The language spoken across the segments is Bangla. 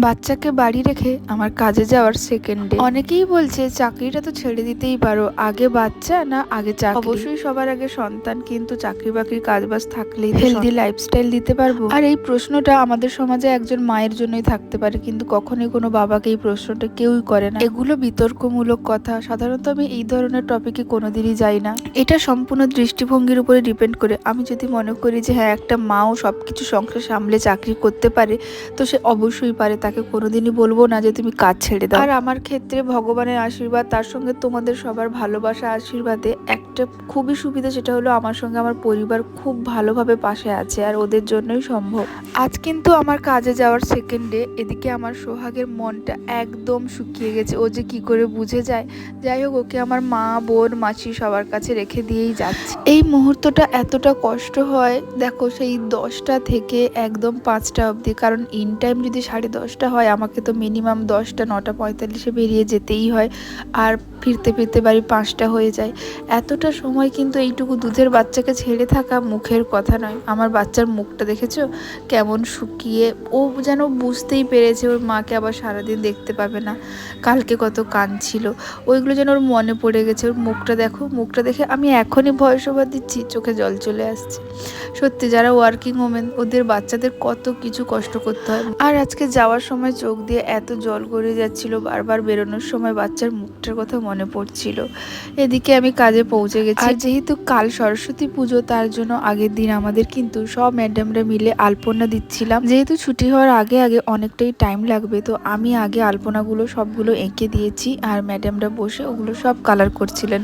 বাচ্চাকে বাড়ি রেখে আমার কাজে যাওয়ার সেকেন্ডে অনেকেই বলছে চাকরিটা তো ছেড়ে দিতেই পারো, আগে বাচ্চা না আগে চাকরি। অবশ্যই সবার আগে সন্তান, কিন্তু চাকরি বাকরির কাজবাজ থাকলেই হেলদি লাইফস্টাইল দিতে পারবো। আর এই প্রশ্নটা আমাদের সমাজে একজন মায়ের জন্যই থাকতে পারে, কিন্তু কখনোই কোনো বাবাকে এই প্রশ্নটা কেউই করে না। এগুলো বিতর্কমূলক কথা, সাধারণত আমি এই ধরনের টপিকে কোনোদিনই যাই না। এটা সম্পূর্ণ দৃষ্টিভঙ্গির উপরে ডিপেন্ড করে। আমি যদি মনে করি যে হ্যাঁ, একটা মাও সবকিছু সংসার সামলে চাকরি করতে পারে, তো সে অবশ্যই পারে, তাকে কোনোদিনই বলবো না যে তুমি কাজ ছেড়ে দাও। আর আমার ক্ষেত্রে ভগবানের আশীর্বাদ, তার সঙ্গে তোমাদের সবার ভালোবাসা আশীর্বাদে একটা খুবই সুবিধা, সেটা হলো আমার সঙ্গে আমার পরিবার খুব ভালোভাবে পাশে আছে, আর ওদের জন্যই সম্ভব। আজ কিন্তু আমার কাজে যাওয়ার সেকেন্ডে এদিকে আমার সোহাগের মনটা একদম শুকিয়ে গেছে। ও যে কি করে বুঝে যায়, যাই হোক, ওকে আমার মা, বোন, মাসি সবার কাছে রেখে দিয়েই যাচ্ছে। এই মুহূর্তটা এতটা কষ্ট হয়, দেখো, সেই 10টা থেকে একদম 5টা অবধি, কারণ ইন টাইম যদি 10:30 হয়, আমাকে তো মিনিমাম 10টা 9:45 বেরিয়ে যেতেই হয়, আর ফিরতে ফিরতে বাড়ি 5টা হয়ে যায়। এতটা সময় কিন্তু এইটুকু দুধের বাচ্চাকে ছেড়ে থাকা মুখের কথা নয়। আমার বাচ্চার মুখটা দেখেছো কেমন শুকিয়ে, ও যেন বুঝতেই পেরেছে ওর মাকে আবার সারাদিন দেখতে পাবে না। কালকে কত কাঁদছিল, ওইগুলো যেন ওর মনে পড়ে গেছে। ওর মুখটা দেখো, মুখটা দেখে আমি এখনই ভয়েস ওভার দিচ্ছি, চোখে জল চলে আসছে। সত্যি, যারা ওয়ার্কিং ওমেন, ওদের বাচ্চাদের কত কিছু কষ্ট করতে হয়। আর আজকে যাওয়ার সময় চোখ দিয়ে এত জল গড়িয়ে যাচ্ছিল, বারবার বেরোনোর সময় বাচ্চার মুখটার কথা মনে পড়ছিল। এদিকে আমি কাজে পৌঁছে গেছি। আর যেহেতু কাল সরস্বতী পুজো, তার জন্য আগের দিন আমাদের কিন্তু সব ম্যাডামরা মিলে আলপনা দিচ্ছিলাম। যেহেতু ছুটি হওয়ার আগে আগে অনেকটাই টাইম লাগবে, তো আমি আগে আলপনাগুলো সবগুলো এঁকে দিয়েছি, আর ম্যাডামরা বসে ওগুলো সব কালার করছিলেন।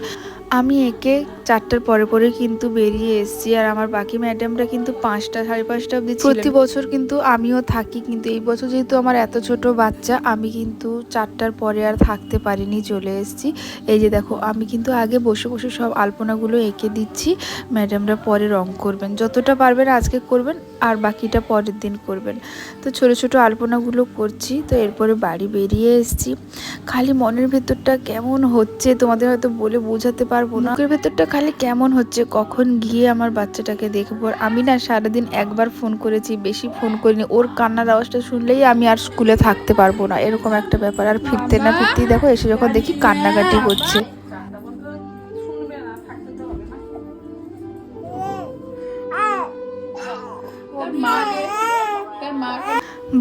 আমি এঁকে 4টার পরে পরে কিন্তু বেরিয়ে এসেছি, আর আমার বাকি ম্যাডামরা কিন্তু 5টা 5:30 অবধি ছিলেন। প্রতি বছর কিন্তু আমিও থাকি, কিন্তু এই বছর যেহেতু আমার এত ছোট বাচ্চা, আমি কিন্তু 4টার পরে আর থাকতে পারিনি, চলে এসেছি। এই যে দেখো, আমি কিন্তু আগে বসে বসে সব আলপনাগুলো এঁকে দিচ্ছি। ম্যাডামরা পরে রং করবেন, যতটা পারবেন আজকে করবেন, আর বাকিটা পরের দিন করবেন। তো ছোট ছোট আলপনাগুলো করছি। তো এরপরে বাড়ি বেরিয়ে এসেছি। খালি মনের ভেতরটা কেমন হচ্ছে, তোমাদের হয়তো বলে বোঝাতে পারবো না। মুখের ভেতরটা খালি কেমন হচ্ছে, কখন গিয়ে আমার বাচ্চাটাকে দেখবো। আমি না সারাদিন একবার ফোন করেছি, বেশি ফোন করিনি। ওর কান্নার আওয়াজটা শুনলেই আমি আর স্কুলে থাকতে পারবো না, এরকম একটা ব্যাপার। আর ফিরতে না ফিরতেই দেখো, এসে যখন দেখি কান্নাকাটি করছে।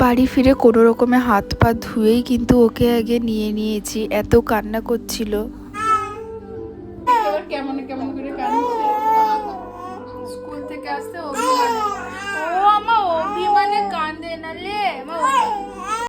বাড়ি ফিরে কোনো রকমে হাত পা ধুয়েই কিন্তু ওকে আগে নিয়েছি, এত কান্না করছিল।